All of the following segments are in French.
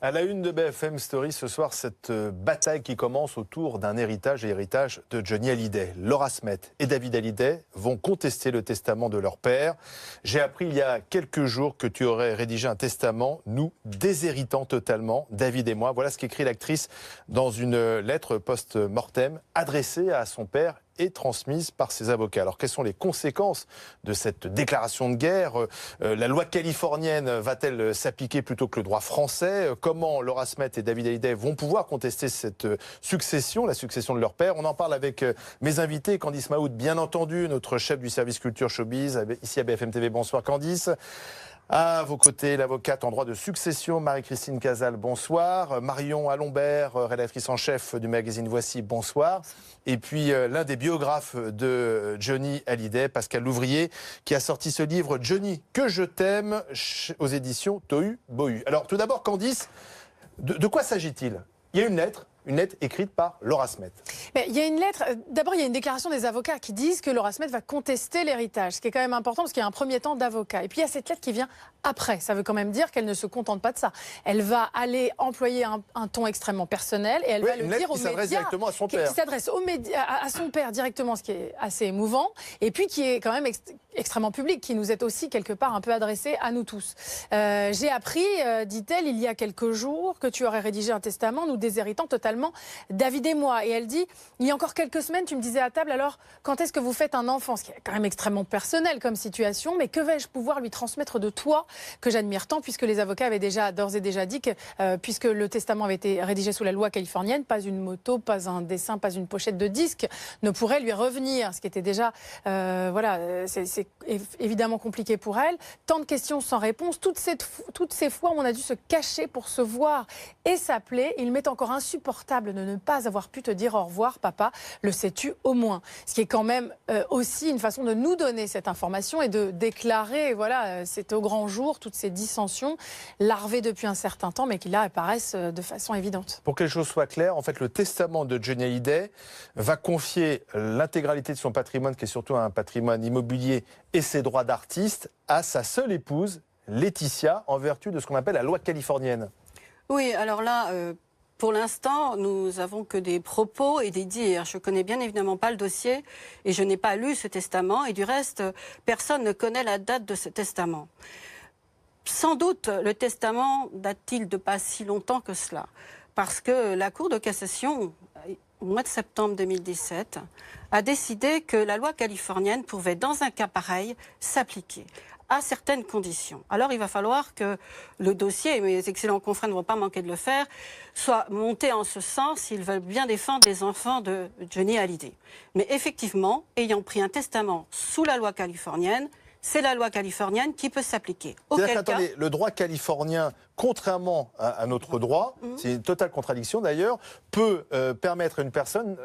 À la une de BFM Story ce soir, cette bataille qui commence autour d'un héritage de Johnny Hallyday. Laura Smet et David Hallyday vont contester le testament de leur père. J'ai appris il y a quelques jours que tu aurais rédigé un testament, nous déshéritant totalement, David et moi. Voilà ce qu'écrit l'actrice dans une lettre post-mortem adressée à son père et transmise par ses avocats. Alors, quelles sont les conséquences de cette déclaration de guerre? La loi californienne va-t-elle s'appliquer plutôt que le droit français? Comment Laura Smet et David Hallyday vont pouvoir contester cette succession, la succession de leur père? On en parle avec mes invités. Candice Mahout, bien entendu, notre chef du service culture showbiz, ici à BFM TV. Bonsoir Candice. À vos côtés, l'avocate en droit de succession, Marie-Christine Cazal, bonsoir. Marion Alombert, rédactrice en chef du magazine Voici, bonsoir. Et puis l'un des biographes de Johnny Hallyday, Pascal Louvrier, qui a sorti ce livre « Johnny, que je t'aime » aux éditions Tohu Bohu. Alors tout d'abord, Candice, de quoi s'agit-il? Il y a une lettre écrite par Laura Smet. Mais il y a une lettre, d'abord il y a une déclaration des avocats qui disent que Laura Smet va contester l'héritage, ce qui est quand même important parce qu'il y a un premier temps d'avocat. Et puis il y a cette lettre qui vient après, ça veut quand même dire qu'elle ne se contente pas de ça. Elle va aller employer un ton extrêmement personnel et elle va le dire aux médias. Directement à son père. Qui s'adresse aux médias, à son père directement, ce qui est assez émouvant, et puis qui est quand même extrêmement public, qui nous est aussi quelque part un peu adressé à nous tous. J'ai appris, dit-elle, il y a quelques jours, que tu aurais rédigé un testament nous déshéritant totalement David et moi. Et elle dit, il y a encore quelques semaines, tu me disais à table, alors quand est-ce que vous faites un enfant? Ce qui est quand même extrêmement personnel comme situation, mais que vais-je pouvoir lui transmettre de toi, que j'admire tant, puisque les avocats avaient d'ores et déjà dit que, puisque le testament avait été rédigé sous la loi californienne, pas une moto, pas un dessin, pas une pochette de disque ne pourrait lui revenir, ce qui était déjà, c'est évidemment compliqué pour elle. Tant de questions sans réponse, toutes ces fois où on a dû se cacher pour se voir et s'appeler, il m'est encore insupportable de ne pas avoir pu te dire au revoir, papa, le sais-tu au moins. Ce qui est quand même aussi une façon de nous donner cette information et de déclarer, voilà, c'est au grand jour, toutes ces dissensions larvées depuis un certain temps, mais qui là apparaissent de façon évidente. Pour que les choses soient claires, en fait, le testament de Johnny Hallyday va confier l'intégralité de son patrimoine, qui est surtout un patrimoine immobilier, et ses droits d'artiste, à sa seule épouse, Laetitia, en vertu de ce qu'on appelle la loi californienne. Oui, alors là, pour l'instant, nous avons que des propos et des dires. Je connais bien évidemment pas le dossier et je n'ai pas lu ce testament. Et du reste, personne ne connaît la date de ce testament. Sans doute, le testament date-t-il de pas si longtemps que cela. Parce que la Cour de cassation, au mois de septembre 2017, a décidé que la loi californienne pouvait, dans un cas pareil, s'appliquer à certaines conditions. Alors il va falloir que le dossier, et mes excellents confrères ne vont pas manquer de le faire, soit monté en ce sens s'ils veulent bien défendre les enfants de Johnny Hallyday. Mais effectivement, ayant pris un testament sous la loi californienne, c'est la loi californienne qui peut s'appliquer. Attendez, le droit californien, contrairement à notre droit, c'est une totale contradiction d'ailleurs, peut permettre à une personne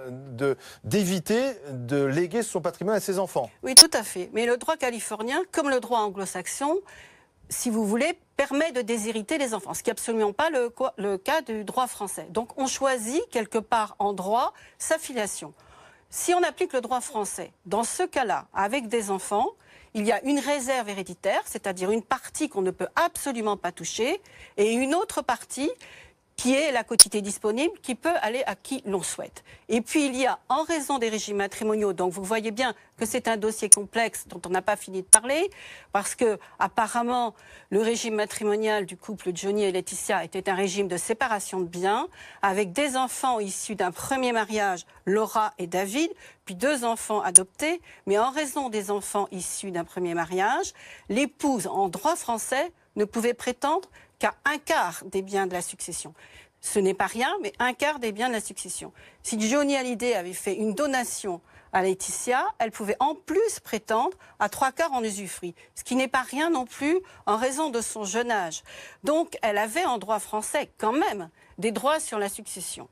d'éviter de léguer son patrimoine à ses enfants. Oui, tout à fait. Mais le droit californien, comme le droit anglo-saxon, si vous voulez, permet de déshériter les enfants, ce qui n'est absolument pas le cas du droit français. Donc on choisit quelque part en droit sa filiation. Si on applique le droit français, dans ce cas-là, avec des enfants, il y a une réserve héréditaire, c'est-à-dire une partie qu'on ne peut absolument pas toucher, et une autre partie qui est la quotité disponible, qui peut aller à qui l'on souhaite. Et puis il y a, en raison des régimes matrimoniaux, donc vous voyez bien que c'est un dossier complexe dont on n'a pas fini de parler, parce que apparemment le régime matrimonial du couple Johnny et Laetitia était un régime de séparation de biens, avec des enfants issus d'un premier mariage, Laura et David, puis 2 enfants adoptés, mais en raison des enfants issus d'un premier mariage, l'épouse en droit français ne pouvait prétendre qu'à un quart des biens de la succession. Ce n'est pas rien, mais un quart des biens de la succession. Si Johnny Hallyday avait fait une donation à Laetitia, elle pouvait en plus prétendre à 3/4 en usufruit, ce qui n'est pas rien non plus en raison de son jeune âge. Donc elle avait en droit français quand même des droits sur la succession.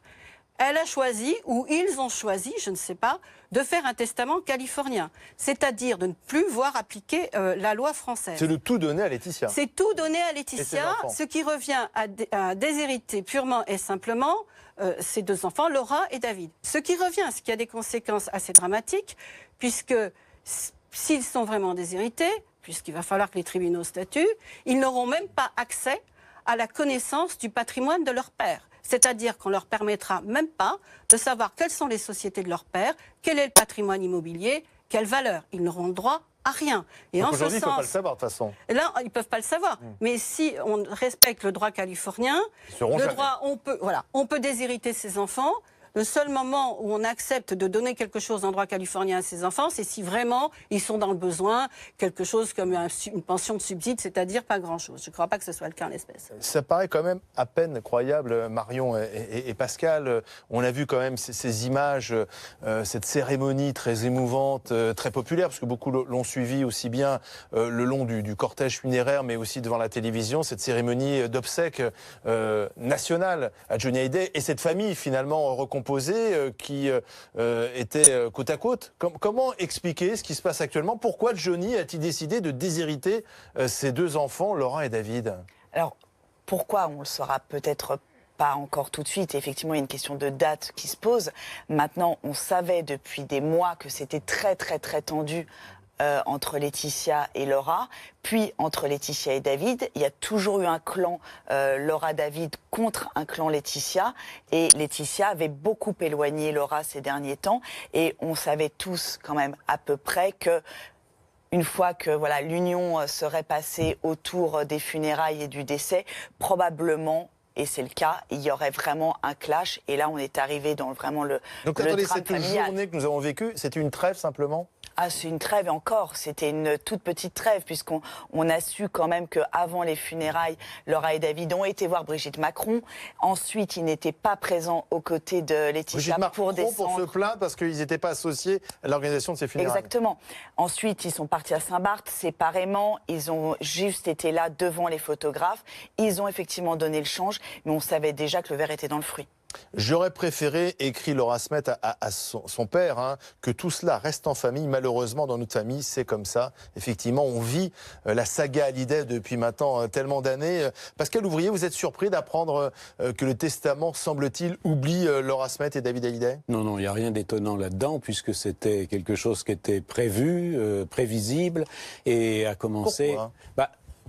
Elle a choisi, ou ils ont choisi, je ne sais pas, de faire un testament californien. C'est-à-dire de ne plus voir appliquer la loi française. C'est de tout donner à Laetitia. C'est tout donner à Laetitia, ce qui revient à déshériter purement et simplement ses 2 enfants, Laura et David. Ce qui a des conséquences assez dramatiques, puisque s'ils sont vraiment déshérités, puisqu'il va falloir que les tribunaux statuent, ils n'auront même pas accès à la connaissance du patrimoine de leur père. C'est-à-dire qu'on ne leur permettra même pas de savoir quelles sont les sociétés de leur père, quel est le patrimoine immobilier, quelle valeur. Ils n'auront le droit à rien. Et aujourd'hui, ils ne peuvent pas le savoir de toute façon. Là, ils ne peuvent pas le savoir. Mais si on respecte le droit californien, on peut déshériter ses enfants. Le seul moment où on accepte de donner quelque chose en droit californien à ses enfants, c'est si vraiment ils sont dans le besoin, quelque chose comme une pension de subside, c'est-à-dire pas grand-chose. Je ne crois pas que ce soit le cas en l'espèce. Ça paraît quand même à peine croyable, Marion et Pascal. On a vu quand même ces images, cette cérémonie très émouvante, très populaire, parce que beaucoup l'ont suivi aussi bien le long du cortège funéraire, mais aussi devant la télévision, cette cérémonie d'obsèques nationale à Johnny Hallyday et cette famille finalement recomposée qui était côte à côte. Comment expliquer ce qui se passe actuellement? Pourquoi Johnny a-t-il décidé de déshériter ses deux enfants, Laura et David? Alors, pourquoi? On le saura peut-être pas encore tout de suite. Effectivement, il y a une question de date qui se pose. Maintenant, on savait depuis des mois que c'était très, très, très tendu entre Laetitia et Laura, puis entre Laetitia et David. Il y a toujours eu un clan Laura-David contre un clan Laetitia, et Laetitia avait beaucoup éloigné Laura ces derniers temps, et on savait tous quand même à peu près que une fois que voilà, l'union serait passée autour des funérailles et du décès, probablement, et c'est le cas, il y aurait vraiment un clash, et là on est arrivé dans vraiment le Donc attendez, cette journée que nous avons vécue, c'était une trêve simplement? Ah, c'est une trêve, et encore, c'était une toute petite trêve, puisqu'on a su quand même qu'avant les funérailles, Laura et David ont été voir Brigitte Macron. Ensuite, ils n'étaient pas présents aux côtés de Laetitia pour se plaindre parce qu'ils n'étaient pas associés à l'organisation de ces funérailles. Exactement. Ensuite, ils sont partis à Saint-Barth séparément. Ils ont juste été là devant les photographes. Ils ont effectivement donné le change, mais on savait déjà que le verre était dans le fruit. J'aurais préféré, écrit Laura Smet à son père, que tout cela reste en famille. Malheureusement, dans notre famille, c'est comme ça. Effectivement, on vit la saga Hallyday depuis maintenant tellement d'années. Pascal Ouvrier, vous êtes surpris d'apprendre que le testament, semble-t-il, oublie Laura Smet et David Hallyday? Non, non, il n'y a rien d'étonnant là-dedans, puisque c'était quelque chose qui était prévu, prévisible, et a commencé...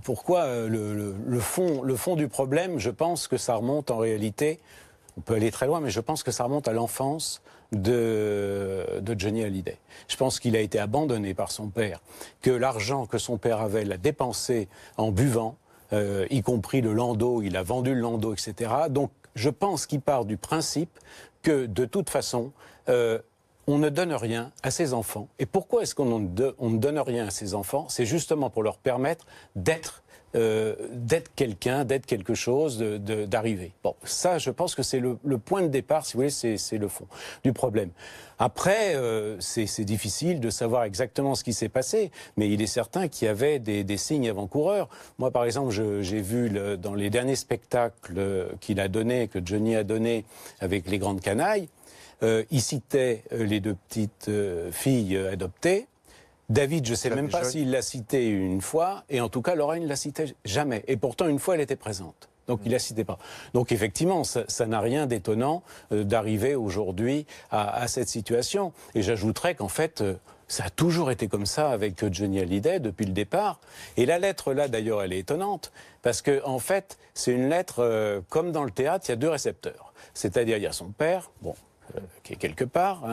Pourquoi le fond du problème, je pense que ça remonte en réalité... On peut aller très loin, mais je pense que ça remonte à l'enfance de Johnny Hallyday. Je pense qu'il a été abandonné par son père, que l'argent que son père avait l'a dépensé en buvant, y compris le landau, il a vendu le landau, etc. Donc je pense qu'il part du principe que de toute façon, on ne donne rien à ses enfants. Et pourquoi est-ce qu'on ne donne rien à ses enfants? C'est justement pour leur permettre d'être quelqu'un, d'être quelque chose, d'arriver. Bon, ça, je pense que c'est le point de départ, si vous voulez, c'est le fond du problème. Après, c'est difficile de savoir exactement ce qui s'est passé, mais il est certain qu'il y avait des signes avant-coureurs. Moi, par exemple, j'ai vu dans les derniers spectacles qu'il a donnés, que Johnny a donnés avec les Grandes Canailles, il citait les deux petites filles adoptées. David, je ne sais même pas s'il l'a cité une fois, et en tout cas, Laura ne la citait jamais. Et pourtant, une fois, elle était présente. Donc, il ne la citait pas. Donc, effectivement, ça n'a rien d'étonnant d'arriver aujourd'hui à cette situation. Et j'ajouterais qu'en fait, ça a toujours été comme ça avec Johnny Hallyday depuis le départ. Et la lettre, là, d'ailleurs, elle est étonnante, parce que en fait, c'est une lettre, comme dans le théâtre, il y a deux récepteurs. C'est-à-dire, il y a son père, qui est quelque part,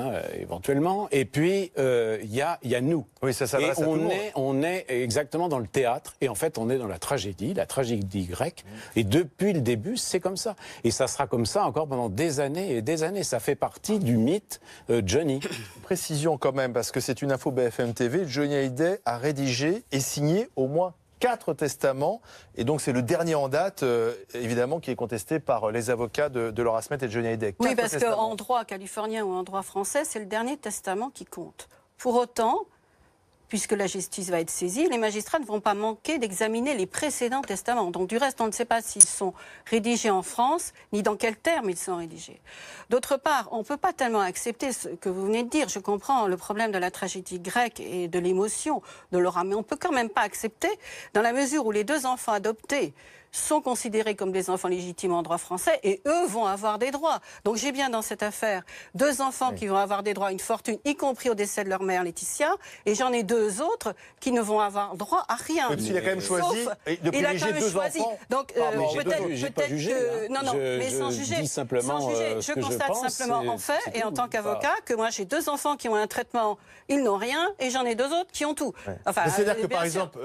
éventuellement, et puis il y a nous. Oui, ça s'adresse à tout le monde. On est exactement dans le théâtre, et en fait on est dans la tragédie grecque, et depuis le début c'est comme ça. Et ça sera comme ça encore pendant des années et des années. Ça fait partie du mythe Johnny. Précision quand même, parce que c'est une info BFM TV, Johnny Hallyday a rédigé et signé au moins 4 testaments, et donc c'est le dernier en date, évidemment, qui est contesté par les avocats de Laura Smet et de Johnny Hallyday. Oui, parce qu'en droit californien ou en droit français, c'est le dernier testament qui compte. Pour autant, puisque la justice va être saisie, les magistrats ne vont pas manquer d'examiner les précédents testaments. Donc du reste, on ne sait pas s'ils sont rédigés en France, ni dans quels termes ils sont rédigés. D'autre part, on ne peut pas tellement accepter ce que vous venez de dire. Je comprends le problème de la tragédie grecque et de l'émotion de Laura, mais on ne peut quand même pas accepter, dans la mesure où les deux enfants adoptés sont considérés comme des enfants légitimes en droit français et eux vont avoir des droits. Donc j'ai bien dans cette affaire 2 enfants qui vont avoir des droits, une fortune, y compris au décès de leur mère Laetitia, et j'en ai 2 autres qui ne vont avoir droit à rien. Même s'il a quand même choisi de privilégier 2 enfants. Donc peut-être que... Non, mais sans juger. Dis simplement je constate simplement en fait, et en tant qu'avocat, que moi j'ai 2 enfants qui ont un traitement, ils n'ont rien, et j'en ai 2 autres qui ont tout. Enfin, c'est-à-dire que par exemple,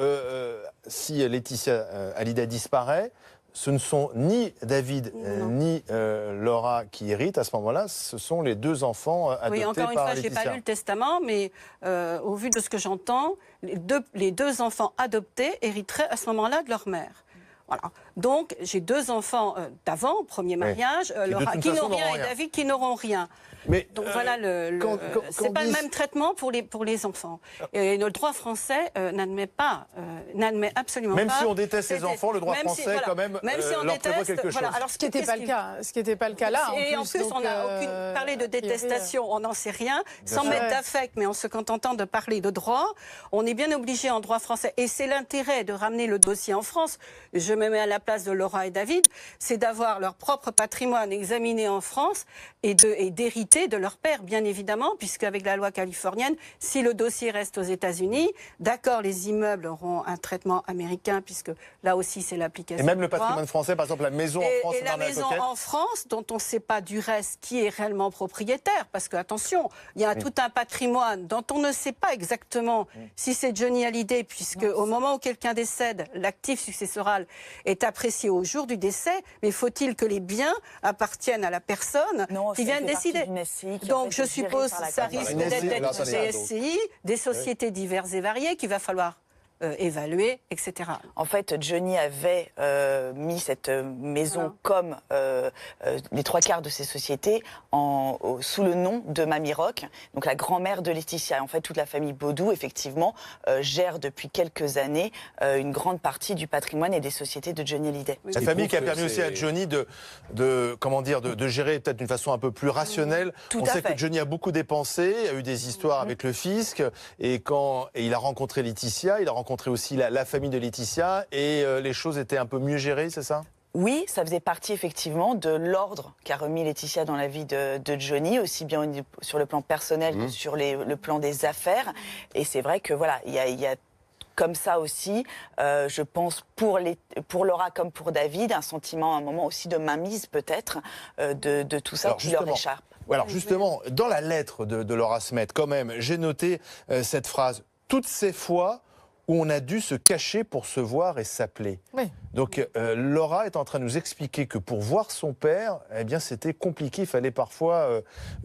si Laetitia Hallyday disparaît, ce ne sont ni David ni Laura qui héritent à ce moment-là, ce sont les 2 enfants adoptés par Laetitia. Oui, encore une fois, je n'ai pas lu le testament, mais au vu de ce que j'entends, les deux enfants adoptés hériteraient à ce moment-là de leur mère. Voilà. Donc, j'ai 2 enfants d'avant, premier mariage, Laura, qui n'ont rien et David qui n'auront rien. Mais donc voilà, c'est pas le même traitement pour les enfants. Et le droit français n'admet absolument pas. Même si on déteste les enfants, le droit français quand même si on leur prévoit quelque chose. Voilà, alors ce qui n'était pas le cas. Ce qui n'était pas le cas là. Et en plus, on n'a aucune parlé de détestation, on n'en sait rien, sans mettre d'affect, mais en se contentant de parler de droit, on est bien obligé en droit français. Et c'est l'intérêt de ramener le dossier en France. Je me mets à la place de Laura et David, c'est d'avoir leur propre patrimoine examiné en France et d'hériter de leur père, bien évidemment, puisque avec la loi californienne, si le dossier reste aux États-Unis, d'accord, les immeubles auront un traitement américain, puisque là aussi c'est l'application. Et même le patrimoine français, par exemple la maison en France, et la maison en France, dont on ne sait pas du reste qui est réellement propriétaire, parce que attention, il y a tout un patrimoine dont on ne sait pas exactement si c'est Johnny Hallyday, puisque au moment où quelqu'un décède, l'actif successoral est apprécié au jour du décès, mais faut-il que les biens appartiennent à la personne qui vient de décider? Donc je suppose que ça risque d'être des SCI, des sociétés diverses et variées qu'il va falloir évaluer, etc. En fait, Johnny avait mis cette maison comme les 3/4 de ses sociétés sous le nom de Mamie Rock, donc la grand-mère de Laetitia. En fait, toute la famille Baudou, effectivement, gère depuis quelques années une grande partie du patrimoine et des sociétés de Johnny Hallyday. La famille qui a permis aussi à Johnny de gérer peut-être d'une façon un peu plus rationnelle. On sait que Johnny a beaucoup dépensé, a eu des histoires avec le fisc, et il a rencontré Laetitia, il a rencontré aussi la famille de Laetitia, et les choses étaient un peu mieux gérées, c'est ça ? Oui, ça faisait partie effectivement de l'ordre qu'a remis Laetitia dans la vie de Johnny, aussi bien sur le plan personnel que sur le plan des affaires. Et c'est vrai que voilà, il y a comme ça aussi, je pense, pour Laura comme pour David, un sentiment, un moment aussi de mainmise peut-être, de tout ça qui leur échappe. Alors justement, dans la lettre de Laura Smet, quand même, j'ai noté cette phrase « Toutes ces fois où on a dû se cacher pour se voir et s'appeler ». Oui. Donc Laura est en train de nous expliquer que pour voir son père, eh bien c'était compliqué, il fallait parfois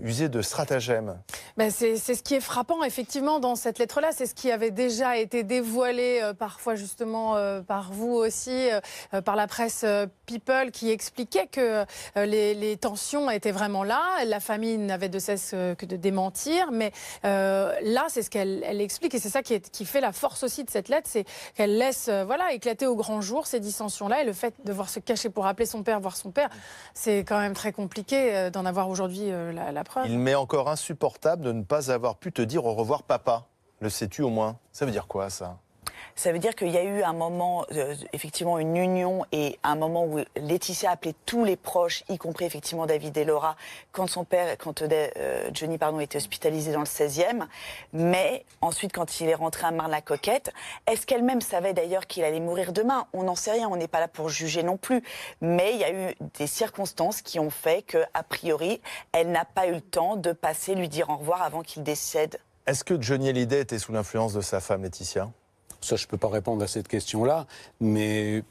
user de stratagèmes. Ben c'est ce qui est frappant effectivement dans cette lettre-là, c'est ce qui avait déjà été dévoilé parfois justement par vous aussi, par la presse People, qui expliquait que les tensions étaient vraiment là, la famille n'avait de cesse que de démentir, mais là c'est ce qu'elle explique, et c'est ça qui fait la force aussi de cette lettre, c'est qu'elle laisse éclater au grand jour ces dissensions-là, et le fait de devoir se cacher pour appeler son père, voir son père, c'est quand même très compliqué d'en avoir aujourd'hui la preuve. Il m'est encore insupportable de ne pas avoir pu te dire au revoir papa. Le sais-tu au moins? Ça veut dire quoi ça? Ça veut dire qu'il y a eu un moment, effectivement, une union, et un moment où Laetitia appelait tous les proches, y compris effectivement David et Laura, quand Johnny était hospitalisé dans le 16e. Mais ensuite, quand il est rentré à Marne-la-Coquette, est-ce qu'elle-même savait d'ailleurs qu'il allait mourir demain? On n'en sait rien, on n'est pas là pour juger non plus. Mais il y a eu des circonstances qui ont fait qu'a priori, elle n'a pas eu le temps de passer lui dire au revoir avant qu'il décède. Est-ce que Johnny Hallyday était sous l'influence de sa femme Laetitia? Ça, je ne peux pas répondre à cette question-là, mais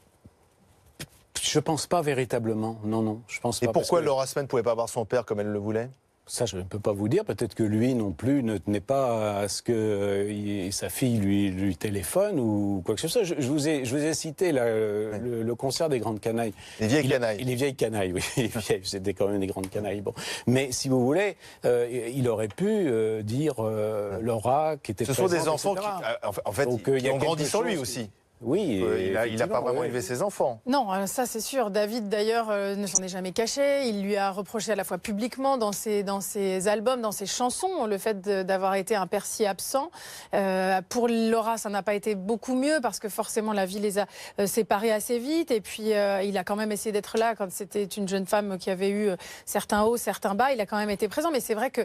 je ne pense pas véritablement. Non, je pense pas. Et pourquoi Laura Smet ne pouvait pas voir son père comme elle le voulait? Ça, je ne peux pas vous dire. Peut-être que lui non plus ne tenait pas à ce que sa fille lui téléphone ou quoi que ce soit. Je vous ai cité le concert des grandes canailles. Les vieilles canailles. Les vieilles canailles, oui. C'était quand même des grandes canailles. Bon. Mais si vous voulez, il aurait pu dire Laura qui était Ce présente, sont des enfants etc. qui ont grandi sans lui aussi. Oui. Il n'a pas vraiment élevé ses enfants. Non, ça c'est sûr. David d'ailleurs ne s'en est jamais caché. Il lui a reproché à la fois publiquement dans ses albums, dans ses chansons, le fait d'avoir été un père si absent. Pour Laura, ça n'a pas été beaucoup mieux parce que forcément la vie les a séparés assez vite. Et puis il a quand même essayé d'être là quand c'était une jeune femme qui avait eu certains hauts, certains bas. Il a quand même été présent. Mais c'est vrai que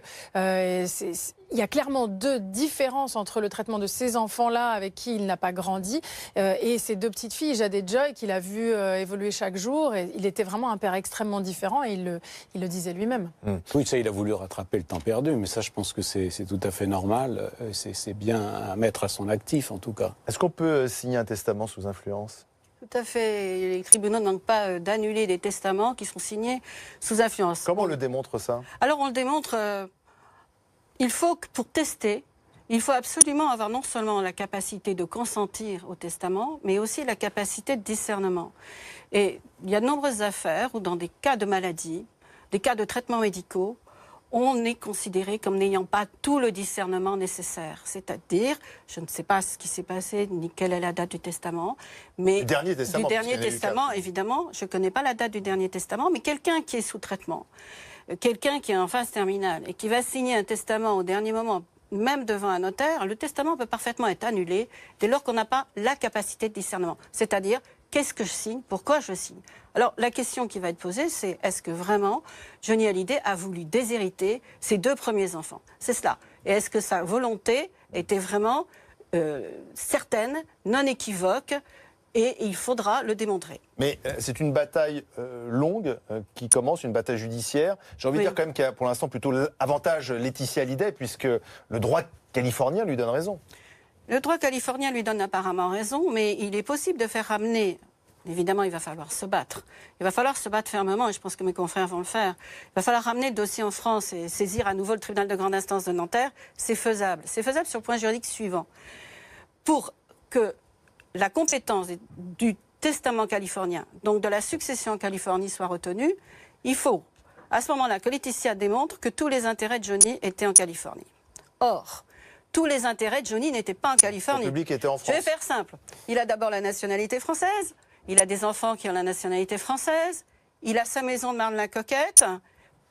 il y a clairement deux différences entre le traitement de ces enfants-là avec qui il n'a pas grandi et ses deux petites filles, Jade et Joy, qu'il a vu évoluer chaque jour. Et il était vraiment un père extrêmement différent et il le disait lui-même. Oui, ça, il a voulu rattraper le temps perdu, mais ça, je pense que c'est tout à fait normal. C'est bien à mettre à son actif, en tout cas. Est-ce qu'on peut signer un testament sous influence ? Tout à fait. Les tribunaux ne manquent pas d'annuler des testaments qui sont signés sous influence. Comment on le démontre, ça ? Alors, on le démontre... il faut, pour tester, il faut absolument avoir non seulement la capacité de consentir au testament, mais aussi la capacité de discernement. Et il y a de nombreuses affaires où, dans des cas de maladie, des cas de traitements médicaux, on est considéré comme n'ayant pas tout le discernement nécessaire. C'est-à-dire, je ne sais pas ce qui s'est passé, ni quelle est la date du testament, mais... Du dernier testament, évidemment, je ne connais pas la date du dernier testament, mais quelqu'un qui est sous traitement, quelqu'un qui est en phase terminale et qui va signer un testament au dernier moment, même devant un notaire, le testament peut parfaitement être annulé dès lors qu'on n'a pas la capacité de discernement. C'est-à-dire, qu'est-ce que je signe ? Pourquoi je signe ? Alors, la question qui va être posée, c'est est-ce que vraiment Johnny Hallyday a voulu déshériter ses deux premiers enfants ? C'est cela. Et est-ce que sa volonté était vraiment certaine, non équivoque ? Et il faudra le démontrer. Mais c'est une bataille longue qui commence, une bataille judiciaire. J'ai envie de dire quand même qu'il y a pour l'instant plutôt l'avantage Laetitia Hallyday, puisque le droit californien lui donne raison. Le droit californien lui donne apparemment raison, mais il est possible de faire ramener... Évidemment, il va falloir se battre. Il va falloir se battre fermement, et je pense que mes confrères vont le faire. Il va falloir ramener le dossier en France et saisir à nouveau le tribunal de grande instance de Nanterre. C'est faisable. C'est faisable sur le point juridique suivant. Pour que la compétence du testament californien, donc de la succession en Californie, soit retenue, il faut, à ce moment-là, que Laetitia démontre que tous les intérêts de Johnny étaient en Californie. Or, tous les intérêts de Johnny n'étaient pas en Californie. Le public était en France. Je vais faire simple. Il a d'abord la nationalité française, il a des enfants qui ont la nationalité française, il a sa maison de Marne-la-Coquette.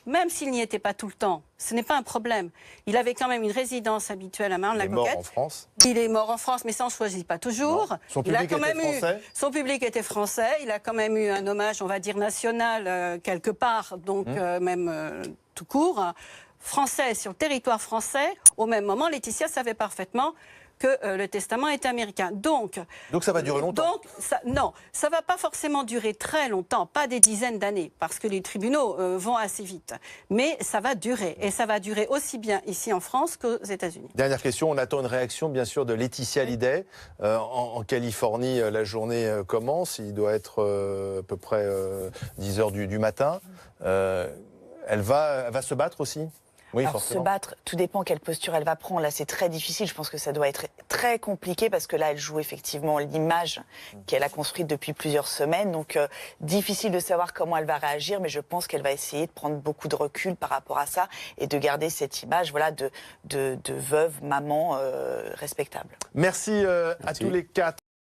Même s'il n'y était pas tout le temps, ce n'est pas un problème. Il avait quand même une résidence habituelle à Marne-la-Coquette. Il est mort en France. Il est mort en France, mais ça on ne choisit pas toujours. Non. Son public était français. Son public était français. Il a quand même eu un hommage, on va dire, national quelque part, donc même tout court. Français sur le territoire français. Au même moment, Laetitia savait parfaitement que le testament était américain. Donc ça va durer longtemps. Non, ça ne va pas forcément durer très longtemps, pas des dizaines d'années, parce que les tribunaux vont assez vite. Mais ça va durer, et ça va durer aussi bien ici en France qu'aux États-Unis. Dernière question, on attend une réaction bien sûr de Laetitia Hallyday. En Californie, la journée commence, il doit être à peu près 10h du matin. Elle va se battre aussi ? Oui, alors, forcément. se battre, tout dépend quelle posture elle va prendre. Là, c'est très difficile. Je pense que ça doit être très compliqué parce que là, elle joue effectivement l'image qu'elle a construite depuis plusieurs semaines. Donc, difficile de savoir comment elle va réagir, mais je pense qu'elle va essayer de prendre beaucoup de recul par rapport à ça et de garder cette image, voilà, de veuve, maman respectable. Merci à tous les quatre.